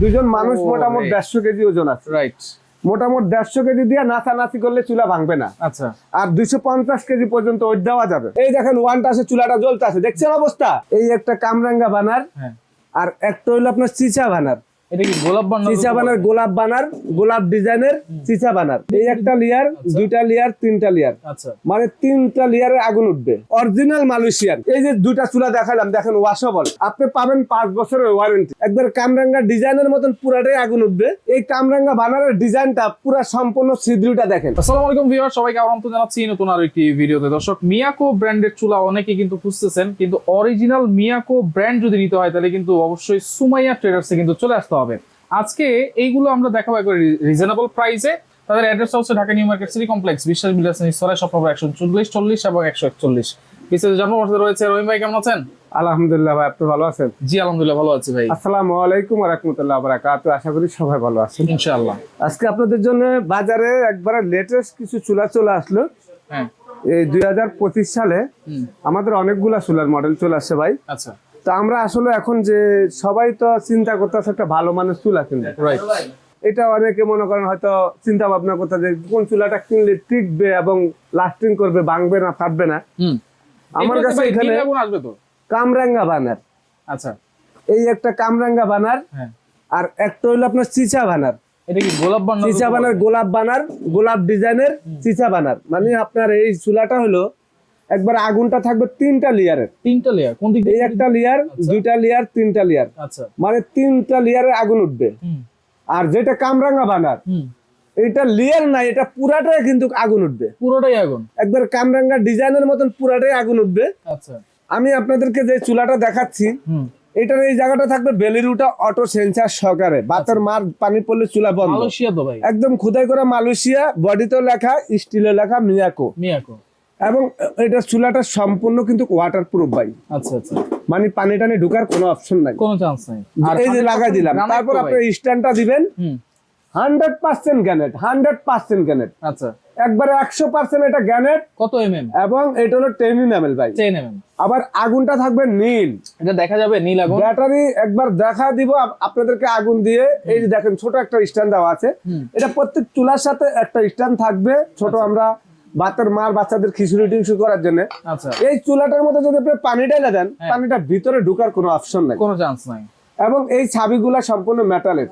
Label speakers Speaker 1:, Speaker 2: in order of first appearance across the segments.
Speaker 1: দুজন মানুষ মোটামুটি 150 কেজি ওজন আছে।
Speaker 2: রাইট।
Speaker 1: মোটামুটি 150 কেজি দিয়ে নাচানাচি করলে চুলা ভাঙবে না।
Speaker 2: আচ্ছা।
Speaker 1: আর 250 কেজি পর্যন্ত ওয়েট দেওয়া যাবে। এই দেখেন ওয়ানটা আছে, চুলাটা জ্বলতেছে, দেখছেন অবস্থা? এই একটা কামরাঙ্গা বানার,
Speaker 2: হ্যাঁ।
Speaker 1: আর একটা হইলো আপনার চিচা বানার।
Speaker 2: এটা কি গোলাপ বানার?
Speaker 1: চিচা বানার, গোলাপ বানার, গোলাপ ডিজাইনের চিচা বানার। এই একটা লেয়ার, দুইটা লেয়ার, তিনটা লেয়ার।
Speaker 2: আচ্ছা।
Speaker 1: মানে তিনটা লেয়ারে আগুন উঠবে। Original Malaysian. এই যে দুইটা চুলা দেখালাম, দেখেন ওয়াশেবল। আপনি পাবেন 5 বছরের ওয়ারেন্টি। একবার কামরাঙ্গা ডিজাইনের মতন পুরাটাই আগুন উঠবে। এই কামরাঙ্গা বানারের ডিজাইনটা পুরা সম্পূর্ণ ছিদ্রটা দেখেন।
Speaker 2: আসসালামু আলাইকুম ভিউয়ার, সবাইকে আমন্ত্রণ জানাচ্ছি নতুন আরো একটি ভিডিওতে। দর্শক, মিয়াকো ব্র্যান্ডের চুলা অনেকে কিন্তু খুঁজতেছেন, কিন্তু অরিজিনাল মিয়াকো ব্র্যান্ড যদি নিতে হয় তাহলে কিন্তু অবশ্যই সুমাইয়া ট্রেডার্সে কিন্তু চলে আসতে হবে। আজকে এইগুলো আমরা দেখাবো একবার রিজনেবল প্রাইসে। তাদের অ্যাড্রেস হচ্ছে Dhaka new market city complex, বিশ্বাস বিলাস নিস্তরে, শপ নম্বর 140, 40 এবং 141। বিশেষ জন্ম রয়েছে। রহিম ভাই কেমন আছেন?
Speaker 1: আলহামদুলিল্লাহ ভাই, আপনি ভালো আছেন?
Speaker 2: জি আলহামদুলিল্লাহ ভালো আছি ভাই।
Speaker 1: আসসালামু আলাইকুম ওয়া রাহমাতুল্লাহি ওয়া বারাকাতুহু। আশা করি সবাই ভালো আছেন
Speaker 2: ইনশাআল্লাহ।
Speaker 1: আজকে আপনাদের জন্য বাজারে একবারে লেটেস্ট কিছু চুলা চলে আসলো।
Speaker 2: হ্যাঁ।
Speaker 1: এই 2025 সালে আমাদের অনেকগুলা চুলার মডেল চলে আসছে ভাই।
Speaker 2: আচ্ছা।
Speaker 1: তো আমরা আসলে এখন যে সবাই তো চিন্তা করতেছে একটা ভালো মানের চুলা কিনবে।
Speaker 2: রাইট।
Speaker 1: এটা অনেকে মনে করেন হয়তো চিন্তা ভাবনা করতে যে কোন চুলাটা কিনলে টিকবে এবং লাস্টিং করবে, ভাঙবে না, ফাটবে না। আমার কাছে এখানে
Speaker 2: আসবে তো
Speaker 1: কামরাঙ্গা বানার।
Speaker 2: আচ্ছা।
Speaker 1: এই একটা কামরাঙ্গা বানার,
Speaker 2: হ্যাঁ।
Speaker 1: আর একটা হইলো আপনার চিচা বানার।
Speaker 2: এটা কি গোলাপ বানার?
Speaker 1: চিচা বানার, গোলাপ বানার, গোলাপ ডিজাইনের চিচা বানার। মানে আপনার এই চুলাটা হলো একবার আগুনটা থাকবে তিনটা লেয়ারের।
Speaker 2: তিনটা লেয়ার? কোন দিক?
Speaker 1: এই একটা লেয়ার, দুইটা লেয়ার, তিনটা লেয়ার।
Speaker 2: আচ্ছা।
Speaker 1: মানে তিনটা লেয়ারে আগুন উঠবে। আর যেটা কামরাঙ্গা বানার, এটা লেয়ার নাই, এটা পুরাটাই কিন্তু আগুন উঠবে।
Speaker 2: পুরোটাই আগুন?
Speaker 1: একবার কামরাঙ্গা ডিজাইনের মতন পুরাটাই আগুন উঠবে।
Speaker 2: আচ্ছা।
Speaker 1: আমি আপনাদেরকে যে চুলাটা দেখাচ্ছি, এটার এই জায়গাটা থাকবে বেলিরুটা অটো সেন্সার সহকারে। বাতার মার পানি পড়লে চুলা বন্ধ।
Speaker 2: মালয়েশিয়া তো ভাই? একদম
Speaker 1: একদম খোদাই করা মালয়েশিয়া, বডিতেও লেখা, স্টিলে লেখা মিয়াকো।
Speaker 2: মিয়াকো।
Speaker 1: এবং এটা চুলাটা সম্পূর্ণ কিন্তু ওয়াটার প্রুফ ভাই।
Speaker 2: আচ্ছা আচ্ছা।
Speaker 1: মানে পানি টানি ঢুকার কোনো অপশন নাই,
Speaker 2: কোনো চান্স নাই।
Speaker 1: আর এই যে লাগাই দিলাম, তারপর আপনি স্ট্যান্ডটা দিবেন। 100% গ্যানেট, 100% গ্যানেট।
Speaker 2: আচ্ছা।
Speaker 1: একবারে 100% এটা গ্যানেট।
Speaker 2: কত এমএম?
Speaker 1: এবং এটা হলো 10 এমএল ভাই।
Speaker 2: 10 এমএম।
Speaker 1: আবার আগুনটা থাকবে নীল।
Speaker 2: এটা দেখা যাবে নীল আগুন?
Speaker 1: ব্যাটারি একবার দেখা দিব আপনাদেরকে আগুন দিয়ে। এই যে দেখেন ছোট একটা স্ট্যান্ড দেওয়া আছে। এটা প্রত্যেক চুলার সাথে একটা স্ট্যান্ড থাকবে ছোট। আমরা বাতের মার বাচ্চাদের খিচুড়ি টিচুড়ি করার জন্য।
Speaker 2: আচ্ছা।
Speaker 1: এই চুলাটার মধ্যে যদি আপনি পানি ঢেলে দেন, পানিটা ভিতরে ঢুকার কোনো অপশন নাই,
Speaker 2: কোনো চান্স নাই।
Speaker 1: এবং এই ছাবিগুলা সম্পূর্ণ মেটালের।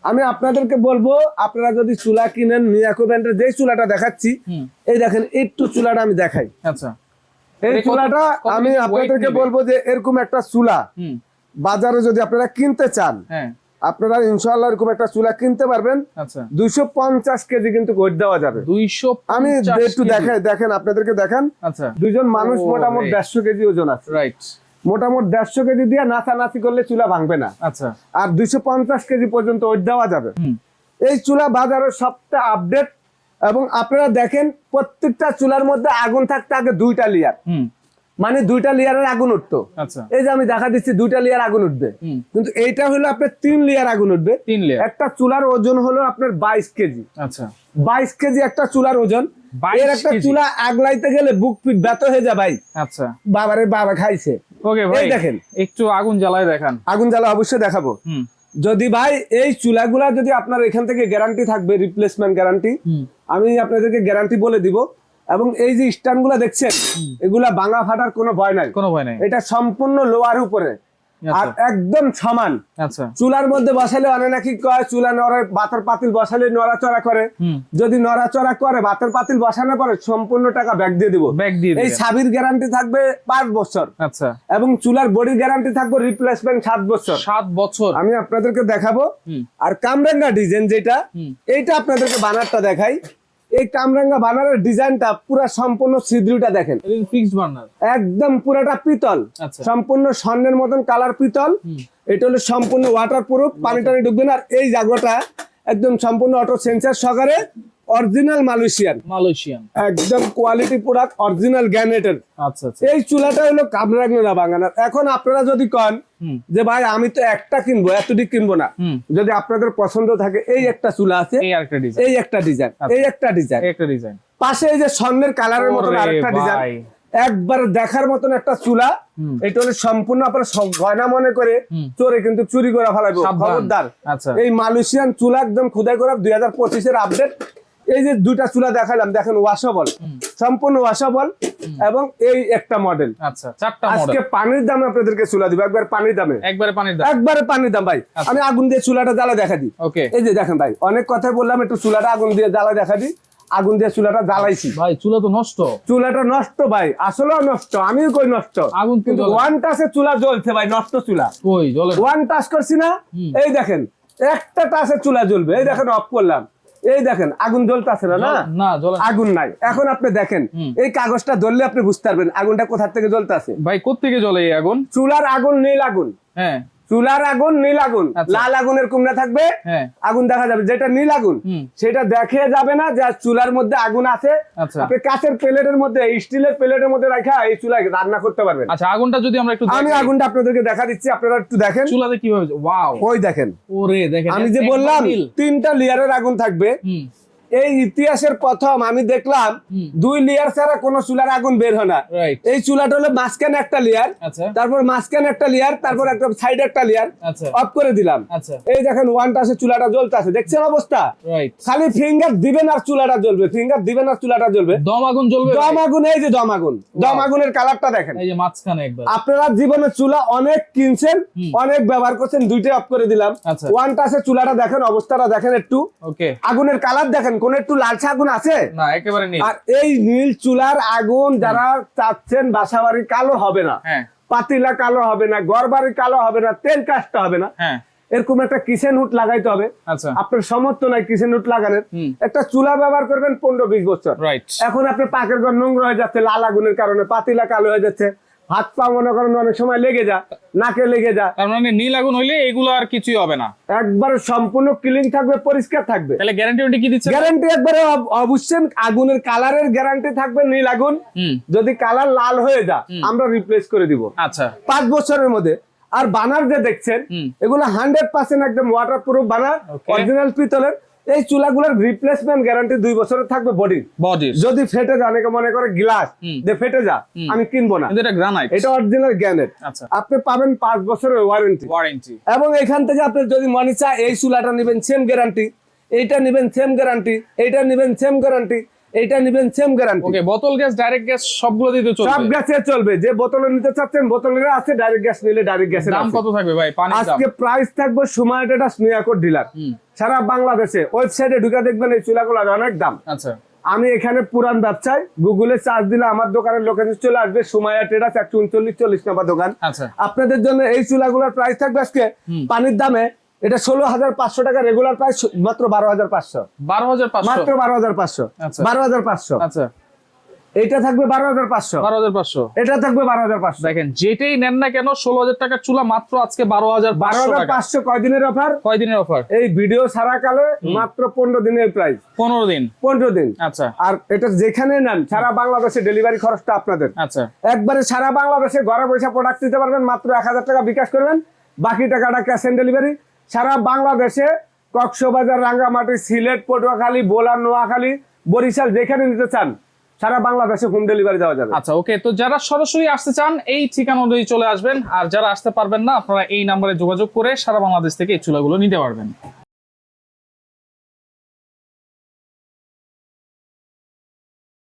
Speaker 1: আমি আপনাদেরকে বলবো, আপনারা যদি চুলা কিনেন, মিয়াকো ব্র্যান্ডের যে চুলাটা দেখাচ্ছি, এই দেখেন একটু চুলাটা আমি দেখাই।
Speaker 2: আচ্ছা।
Speaker 1: এই চুলাটা আমি আপনাদেরকে বলবো যে এরকম একটা চুলা বাজারে যদি আপনারা কিনতে চান, আপনারা ইনশাআল্লাহ এরকম একটা চুলা কিনতে পারবেন।
Speaker 2: আচ্ছা।
Speaker 1: 250 কেজি কিন্তু ওয়েট দেওয়া যাবে।
Speaker 2: 250?
Speaker 1: আমি একটু দেখেন আপনাদেরকে দেখান।
Speaker 2: আচ্ছা।
Speaker 1: দুজন মানুষ মোটামুটি 150 কেজি ওজন আছে।
Speaker 2: রাইট।
Speaker 1: মোটামুটি 150 কেজি দিয়ে নাচানাচি করলে চুলা ভাঙবে না।
Speaker 2: আচ্ছা।
Speaker 1: আর 250 কেজি পর্যন্ত ওয়েট দেওয়া যাবে। এই চুলা বাজারের সবটা আপডেট। এবং আপনারা দেখেন প্রত্যেকটা চুলার মধ্যে আগুন থাকতে আগে দুইটা লেয়ার, মানে দুইটা লেয়ারের আগুন উঠতো।
Speaker 2: আচ্ছা।
Speaker 1: এই যে আমি দেখা দিচ্ছি দুইটা লেয়ার আগুন উঠবে, কিন্তু এইটা হলো আপনার 3 লেয়ার আগুন উঠবে।
Speaker 2: 3 লেয়ার।
Speaker 1: একটা চুলার ওজন হলো আপনার 22 কেজি।
Speaker 2: আচ্ছা।
Speaker 1: 22 কেজি একটা চুলার ওজন। এর একটা চুলা আগলাইতে গেলে বুক পিট ব্যথা হয়ে যায় ভাই।
Speaker 2: আচ্ছা।
Speaker 1: বাবারে বাবা খাইছে।
Speaker 2: ওকে ভাই,
Speaker 1: দেখেন
Speaker 2: একটু আগুন জ্বালায় দেখান।
Speaker 1: আগুন জ্বালা অবশ্যই দেখাবো। যদি ভাই এই চুলাগুলা যদি আপনার এখান থেকে গ্যারান্টি থাকবে, রিপ্লেসমেন্ট গ্যারান্টি, আমি আপনাদেরকে গ্যারান্টি বলে দিব। এবং এই যে স্ট্যান্ড গুলা দেখছেন, এগুলা ভাঙা ফাটার কোনো ভয় নাই,
Speaker 2: কোনো ভয় নাই।
Speaker 1: এটা সম্পূর্ণ লোয়ার উপরে আর একদম সমান।
Speaker 2: আচ্ছা।
Speaker 1: চুলার মধ্যে বসালে অনেক নাকি কয় চুলা নড়ে, বাতের পাতিল বসালে নড়াচড়া করে। যদি নড়াচড়া করে, বাতের পাতিল বসানোর পরে সম্পূর্ণ টাকা ব্যাক দিয়ে দিব। এই ছাবির গ্যারান্টি থাকবে 5 বছর।
Speaker 2: আচ্ছা। এবং
Speaker 1: চুলার বডি গ্যারান্টি থাকবে রিপ্লেসমেন্ট 7 বছর।
Speaker 2: 7 বছর
Speaker 1: আমি আপনাদেরকে দেখাবো। আর কামরাঙ্গা ডিজাইন যেটা, এইটা আপনাদেরকে বানারটা দেখাই। এই কামরাঙ্গা বানারের ডিজাইনটা পুরো সম্পূর্ণ ছিদ্রটা দেখেন,
Speaker 2: ফিক্সড বার্নার,
Speaker 1: একদম পুরোটা পিতল। সম্পূর্ণ স্বর্ণের মতন কালার পিতল। এটা হলো সম্পূর্ণ ওয়াটার প্রুফ, পানি টানি ঢুকবে না। আর এই জায়গাটা একদম সম্পূর্ণ অটো সেন্সার সহকারে, অরিজিনাল মালয়েশিয়ান একদম কোয়ালিটি প্রোডাক্ট, অরিজিনাল গ্যানেটের।
Speaker 2: আচ্ছা।
Speaker 1: এই চুলাটা হলো কামরাঙ্গা বানার। এখন আপনারা যদি কন যে ভাই আমি তো একটা কিনবো, এতটি কিনবো না, যদি আপনাদের পছন্দ থাকে, এই একটা চুলা আছে, এই একটা ডিজাইন, এই একটা ডিজাইন, পাশে এই যে স্বর্ণের কালারের মতো আরেকটা ডিজাইন, একবার দেখার মতন একটা চুলা। এটা হলো সম্পূর্ণ আপনার গয়না মনে করে চোরে কিন্তু চুরি করে ফেলাবো, খবরদার।
Speaker 2: আচ্ছা,
Speaker 1: এই মালয়েশিয়ান চুলা একদম খুদাই করা 2025-এর আপডেট। এই যে দুইটা চুলা দেখালাম, দেখেন ওয়াশেবল, সম্পূর্ণ ওয়াশেবল, এবং এই একটা মডেল।
Speaker 2: আচ্ছা, চারটা মডেল।
Speaker 1: আজকে পানির দামে আপনাদেরকে চুলা দিব, একবার পানির দামে,
Speaker 2: একবারে পানির দাম,
Speaker 1: একবারে পানির দাম ভাই। আমি আগুন দিয়ে চুলাটা জ্বালা দেখা দিই।
Speaker 2: ওকে,
Speaker 1: এই যে দেখেন ভাই, অনেক কথাই বললাম, একটু চুলাটা আগুন দিয়ে জ্বালা দেখা দিই। আগুন দিয়ে চুলাটা জ্বালাইছি
Speaker 2: ভাই, চুলা তো নষ্ট,
Speaker 1: চুলাটা নষ্ট ভাই, আসলেও নষ্ট, আমিও কই নষ্ট,
Speaker 2: আগুন
Speaker 1: কিন্তু ওয়ান টাচে চুলা জ্বলছে ভাই, নষ্ট চুলা।
Speaker 2: কই জ্বলে?
Speaker 1: ওয়ান টাচ করছি না, এই দেখেন একটা টাচে চুলা জ্বলবে, এই দেখেন অফ করলাম, এই দেখেন আগুন জ্বলতেছে না,
Speaker 2: না জ্বলে,
Speaker 1: আগুন নাই। এখন আপনি দেখেন এই কাগজটা ধরলে আপনি বুঝতে পারবেন আগুনটা কোথা থেকে জ্বলতেছে।
Speaker 2: ভাই কোত্থেকে জ্বলে এই আগুন?
Speaker 1: চুলার আগুন নীল আগুন,
Speaker 2: হ্যাঁ,
Speaker 1: চুলার আগুন নীল আগুন,
Speaker 2: আচ্ছা।
Speaker 1: লাল আগুনের কুমড়া থাকবে,
Speaker 2: হ্যাঁ,
Speaker 1: আগুন দেখা যাবে। যেটা নীল আগুন সেটা দেখে যাবে না যে চুলার মধ্যে আগুন আছে।
Speaker 2: আচ্ছা,
Speaker 1: আপনি কাঁচের প্লেটের মধ্যে, স্টিলের প্লেটের মধ্যে রাখা এই চুলায় রান্না করতে পারবেন।
Speaker 2: আচ্ছা, আগুনটা যদি আমরা একটু
Speaker 1: আমি আগুনটা আপনাদেরকে দেখা দিচ্ছি, আপনারা একটু দেখেন
Speaker 2: চুলাতে কিভাবে, ওয়াও,
Speaker 1: ওই দেখেন,
Speaker 2: ওরে দেখেন,
Speaker 1: আমি যে বললাম 3টা লেয়ারের আগুন থাকবে। এই ইতিহাসের প্রথম আমি দেখলাম 2 লেয়ার ছাড়া কোন চুলার আগুন বের হয় না।
Speaker 2: রাইট,
Speaker 1: এই চুলাটা হলো মাঝখানে একটা লেয়ার,
Speaker 2: আচ্ছা,
Speaker 1: তারপর মাঝখানে একটা লেয়ার, তারপর একটা সাইডে একটা লেয়ার,
Speaker 2: আচ্ছা,
Speaker 1: অফ করে দিলাম।
Speaker 2: আচ্ছা,
Speaker 1: এই দেখেন ওয়ান টাচে চুলাটা জ্বলতেছে, দেখছেন অবস্থা?
Speaker 2: রাইট,
Speaker 1: খালি ফিঙ্গার দিবেন আর চুলাটা জ্বলবে, ফিঙ্গার দিবেন আর চুলাটা জ্বলবে।
Speaker 2: দম আগুন জ্বলবে,
Speaker 1: দম আগুন, এই যে দম আগুন, দম আগুনের কালারটা দেখেন।
Speaker 2: এই যে মাঝখানে একবার।
Speaker 1: আপনারা জীবনে চুলা অনেক কিনছেন, অনেক ব্যবহার করছেন, দুইটা অফ করে দিলাম।
Speaker 2: আচ্ছা,
Speaker 1: ওয়ান টাচে চুলাটা দেখেন, অবস্থাটা দেখেন একটু,
Speaker 2: ওকে,
Speaker 1: আগুনের কালার দেখেন, কোন একটু লালচে আগুন আছে
Speaker 2: না, একেবারে নেই।
Speaker 1: আর এই নীল চুলার আগুন যারা চাচ্ছেন বাসা বাড়ি কালো হবে না,
Speaker 2: হ্যাঁ,
Speaker 1: পাতিলা কালো হবে না, ঘর বাড়ি কালো হবে না, তেল কাজটা হবে না,
Speaker 2: হ্যাঁ,
Speaker 1: এরকম একটা কিচেন হুড লাগাইতে হবে।
Speaker 2: আচ্ছা,
Speaker 1: আপনার সমর্থ নাই কিচেন হুড লাগানোর, একটা চুলা ব্যবহার করবেন 15-20 বছর।
Speaker 2: রাইট,
Speaker 1: এখন আপনার পাকের ঘর নোংরা হয়ে যাচ্ছে লাল আগুনের কারণে, পাতিলা কালো হয়ে যাচ্ছে, হাত পা মনে করেন অনেক সময় লেগে যা, নাকে লেগে যা।
Speaker 2: তার মানে নীল আগুন হইলে এগুলো আর কিছুই হবে না,
Speaker 1: একবার সম্পূর্ণ ক্লিন থাকবে, পরিষ্কার থাকবে।
Speaker 2: তাহলে গ্যারান্টি কি দিচ্ছে?
Speaker 1: গ্যারান্টি একবারে অবশ্যই আগুনের কালারের গ্যারান্টি থাকবে। নীল আগুন যদি কালার লাল হয়ে যায় আমরা রিপ্লেস করে দিব,
Speaker 2: আচ্ছা,
Speaker 1: 5 বছরের মধ্যে। আর বানার যে দেখছেন এগুলো 100% একদম ওয়াটার প্রুফ বানার, অরিজিনাল পিতলের। এই চুলাগুলোর রিপ্লেসমেন্ট গ্যারান্টি 2 বছরের থাকবে। বডি যদি ফেটে যায়, অনেকে মনে করে গ্লাস যে ফেটে যা, আমি কিনবো না,
Speaker 2: এটা গ্রানাইট,
Speaker 1: এটা অরিজিনাল গ্রানাইট।
Speaker 2: আচ্ছা,
Speaker 1: আপনি পাবেন 5 বছরের ওয়ারেন্টি। এবং এখান থেকে আপনি যদি মনে চায় এই চুলাটা নেবেন সেম গ্যারান্টি, এইটা নেবেন সেম গ্যারান্টি, এইটা নেবেন সেম গ্যারান্টি, এইটা নেবেন সেম গ্যারান্টি।
Speaker 2: ওকে, বোতল গ্যাস, ডাইরেক্ট গ্যাস সবগুলো দিতে চলবে,
Speaker 1: সব গ্যাসে চলবে। যে বোতলে নিতে চাচ্ছেন বোতলের আছে, ডাইরেক্ট গ্যাস নিলে ডাইরেক্ট গ্যাসের
Speaker 2: দাম কত থাকবে ভাই? পানির দাম
Speaker 1: আজকে প্রাইস থাকবে সময় এটা স্নেহাকর ডিলার সারা বাংলাদেশে। ওয়েবসাইটে ঢুকে দেখবেন এই চুলাগুলোর অনেক দাম।
Speaker 2: আচ্ছা,
Speaker 1: আমি এখানে পুরান ব্যবসায় গুগলে সার্চ দিলে আমার দোকানের লোকেশন চলে আসবে, সুমাইয়া ট্রেডার্স 139-40 নম্বর দোকান।
Speaker 2: আচ্ছা,
Speaker 1: আপনাদের জন্য এই চুলাগুলোর প্রাইস থাকবে আজকে পানির দামে এটা 16,500 টাকা, রেগুলার প্রাইস মাত্র 12,500।
Speaker 2: 12,500
Speaker 1: মাত্র 12,500।
Speaker 2: আচ্ছা,
Speaker 1: 12,500।
Speaker 2: আচ্ছা,
Speaker 1: এটা থাকবে 12,500।
Speaker 2: 12,500,
Speaker 1: এটা থাকবে 12,500।
Speaker 2: দেখেন যেটাই নেন না কেন 16,000 টাকার চুলা মাত্র আজকে 12,500 টাকা।
Speaker 1: 12,500 কয়দিনের অফার?
Speaker 2: কয়দিনের অফার?
Speaker 1: এই ভিডিও সারা কালে মাত্র 15 দিনের প্রাইস।
Speaker 2: 15 দিন।
Speaker 1: 15 দিন।
Speaker 2: আচ্ছা,
Speaker 1: আর এটা যেখানে নেন সারা বাংলাদেশে ডেলিভারি খরচটা আপনাদের।
Speaker 2: আচ্ছা,
Speaker 1: একবারে সারা বাংলাদেশে ঘরে বসে প্রোডাক্ট দিতে পারবেন, মাত্র 1,000 টাকা বিকাশ করবেন, বাকি টাকাটা ক্যাশ অন ডেলিভারি। সারা বাংলাদেশে কক্সবাজার, রাঙ্গামাটি, সিলেট, পটুয়াখালী, ভোলা, নোয়াখালী, বরিশাল যেখানে নিতে চান সারা বাংলাদেশে হোম ডেলিভারি দেওয়া যাবে।
Speaker 2: আচ্ছা, ওকে, তো যারা সরাসরি আসতে চান এই ঠিকানা অনুযায়ী চলে আসবেন, আর যারা আসতে পারবেন না আপনারা এই নাম্বারে যোগাযোগ করে সারা বাংলাদেশ থেকে এই চুলাগুলো নিতে পারবেন।